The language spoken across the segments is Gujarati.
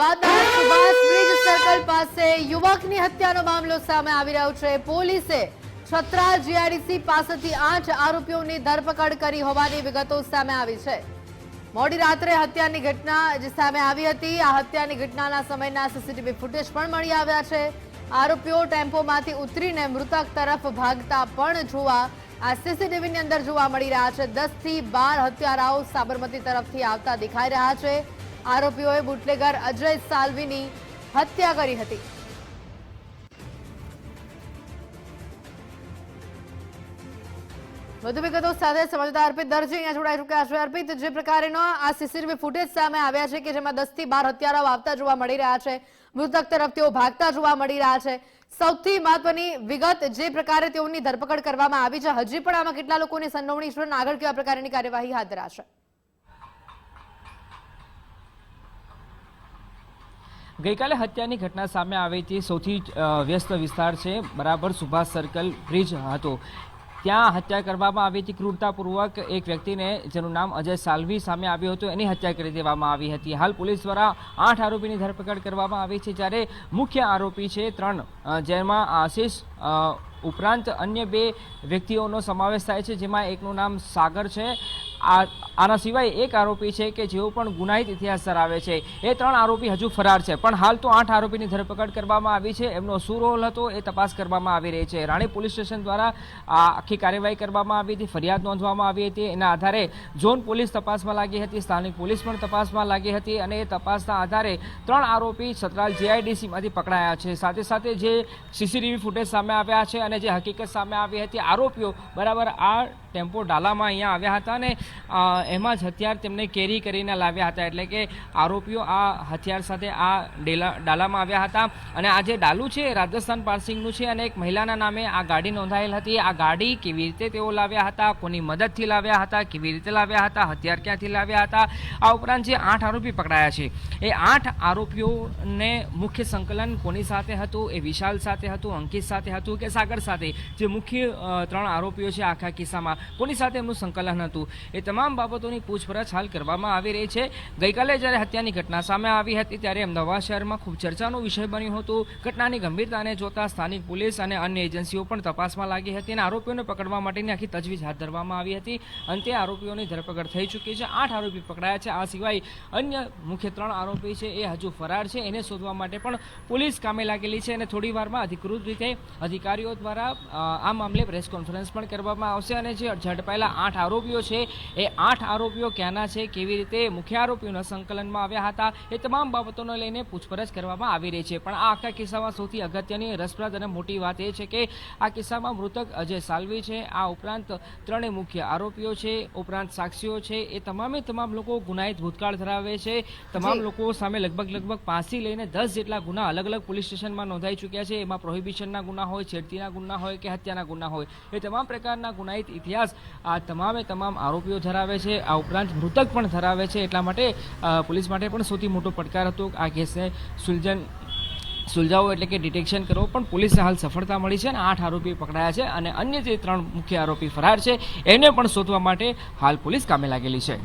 અમદાવાદના સુભાષ બ્રિજ સર્કલ પાસે યુવકની હત્યાનો મામલો સામે આવી રહ્યો છે। પોલીસે છત્રા જીઆઈડીસી પાસેથી 8 આરોપીઓની ધરપકડ કરી હોવાની વિગતો સામે આવી છે। મોડી રાત્રે હત્યાની ઘટના જે સામે આવી હતી, આ હત્યાની ઘટનાના સમયના સીસીટીવી ફૂટેજ પણ મળી આવ્યા છે। આરોપીઓ ટેમ્પોમાંથી ઉતરીને મૃતક તરફ ભાગતા પણ આ સીસીટીવીની અંદર જોવા મળી રહ્યા છે। 10 થી 12 હત્યારાઓ સાબરમતી તરફથી આવતા દેખાઈ રહ્યા છે। આરોપીઓએ બુટલેગર અજય સાલ્વીની હત્યા કરી હતી। વધુ વિગતો સાથે સંવાદદાતા અર્પિત દરજી અહીંયા જોડાઈ ચૂક્યા છે। અર્પિત, જે પ્રકારેનો આ સીસીટીવી ફૂટેજ સામે આવ્યા છે કે જેમાં 10 થી 12 હત્યારાઓ આવતા જોવા મળી રહ્યા છે, મૃતક તરફ તેઓ ભાગતા જોવા મળી રહ્યા છે, સૌથી મહત્વની વિગત જે પ્રકારે તેઓની ધરપકડ કરવામાં આવી છે, હજી પણ આમાં કેટલા લોકોની સંડોવણી છે અને આગળ કેવા પ્રકારની કાર્યવાહી હાથ ધરાશે? ગઈકાલે હત્યાની ઘટના સામે આવી હતી। સૌથી વ્યસ્ત વિસ્તાર છે, બરાબર સુભાષ સર્કલ બ્રિજ હતો, ત્યાં હત્યા કરવામાં આવી હતી। ક્રૂરતાપૂર્વક એક વ્યક્તિને જેનું નામ અજય સાલ્વી સામે આવ્યું હતું, એની હત્યા કરી દેવામાં આવી હતી। હાલ પોલીસ દ્વારા 8 આરોપીની ધરપકડ કરવામાં આવી છે, જ્યારે મુખ્ય આરોપી છે 3, જેમાં આશિષ ઉપરાંત અન્ય 2 વ્યક્તિઓનો સમાવેશ થાય છે, જેમાં એકનું નામ સાગર છે। આના સિવાય એક આરોપી છે કે જેઓ પણ ગુનાહિત ઇતિહાસ ધરાવે છે। એ 3 આરોપી હજુ ફરાર છે, પણ હાલ તો 8 આરોપીની ધરપકડ કરવામાં આવી છે। એમનો શું રોલ હતો એ તપાસ કરવામાં આવી રહી છે। રાણી પોલીસ સ્ટેશન દ્વારા આખી કાર્યવાહી કરવામાં આવી હતી, ફરિયાદ નોંધવામાં આવી હતી। એના આધારે ઝોન પોલીસ તપાસમાં લાગી હતી, સ્થાનિક પોલીસ પણ તપાસમાં લાગી હતી, અને એ તપાસના આધારે 3 આરોપી છત્રાલ જીઆઈડીસીમાંથી પકડાયા છે। સાથે સાથે જે સીસીટીવી ફૂટેજ સામે આવ્યા છે અને જે હકીકત સામે આવી હતી, આરોપીઓ બરાબર આ ટેમ્પો ડાલામાં અહીંયા આવ્યા હતા અને એમાં જ હથિયાર તેમને કેરી કરીને લાવ્યા હતા, એટલે કે આરોપીઓ આ હથિયાર સાથે આ ડાલામાં આવ્યા હતા। અને આ જે ડાલું છે રાજસ્થાન પાર્સિંગનું છે અને એક મહિલાના નામે આ ગાડી નોંધાયેલ હતી। આ ગાડી કેવી રીતે તેઓ લાવ્યા હતા, કોની મદદથી લાવ્યા હતા, કેવી રીતે લાવ્યા હતા, હથિયાર ક્યાંથી લાવ્યા હતા, આ ઉપરાંત જે 8 આરોપી પકડાયા છે, એ 8 આરોપીઓને મુખ્ય સંકલન કોની સાથે હતું, એ વિશાલ સાથે હતું, અંકિત સાથે હતું કે સાગર સાથે, જે મુખ્ય 3 આરોપીઓ છે આખા કિસ્સામાં કોની સાથે એમનું સંકલન હતું, એ તમામ બાબતોની પૂછપરછ હાલ કરવામાં આવી રહી છે। ગઈકાલે જ્યારે હત્યાની ઘટના સામે આવી હતી ત્યારે અમદાવાદ શહેરમાં ખૂબ ચર્ચાનો વિષય બન્યું હતું। ઘટનાની ગંભીરતાને જોતા સ્થાનિક પોલીસ અને અન્ય એજન્સીઓ પણ તપાસમાં લાગી હતી અને આરોપીઓને પકડવા માટેની આખી તજવીજ હાથ ધરવામાં આવી હતી। અંતે આરોપીઓની ધરપકડ થઈ ચૂકી છે, 8 આરોપી પકડાયા છે। આ સિવાય અન્ય મુખ્ય 3 આરોપી છે એ હજુ ફરાર છે, એને શોધવા માટે પણ પોલીસ કામે લાગેલી છે અને થોડી વારમાં અધિકૃત રીતે અધિકારીઓ દ્વારા આ મામલે પ્રેસ કોન્ફરન્સ પણ કરવામાં આવશે અને જે ઝડપાયેલા 8 આરોપીઓ છે એ 8 આરોપીઓ ક્યાંના છે, કેવી રીતે મુખ્ય આરોપીઓના સંકલનમાં આવ્યા હતા, એ તમામ બાબતોને લઈને પૂછપરછ કરવામાં આવી રહી છે। પણ આ આખા કિસ્સામાં સૌથી અગત્યની, રસપ્રદ અને મોટી વાત એ છે કે આ કિસ્સામાં મૃતક અજય સાલ્વી છે, આ ઉપરાંત 3 મુખ્ય આરોપીઓ છે, ઉપરાંત સાક્ષીઓ છે, એ તમામ લોકો ગુનાહિત ભૂતકાળ ધરાવે છે। તમામ લોકો સામે લગભગ 5 થી લઈને 10 જેટલા ગુના અલગ અલગ પોલીસ સ્ટેશનમાં નોંધાઈ ચૂક્યા છે। એમાં પ્રોહિબિશનના ગુના હોય, છેડતીના ગુના હોય કે હત્યાના ગુના હોય, એ તમામ પ્રકારના ગુનાહિત ઇતિહાસ આ તમામ આરોપીઓ ધરાવે છે। આ ઉપરાંત મૃતક પણ ધરાવે છે, એટલા માટે પોલીસ માટે પણ સૌથી મોટો પડકાર હતો આ કેસને સુલઝાવો, એટલે કે ડિટેક્શન કરવો, પણ પોલીસને હાલ સફળતા મળી છે અને 8 આરોપી પકડાયા છે અને અન્ય જે 3 મુખ્ય આરોપી ફરાર છે એને પણ શોધવા માટે હાલ પોલીસ કામે લાગેલી છે।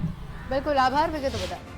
બિલકુલ, આભાર વિગતો બદલ।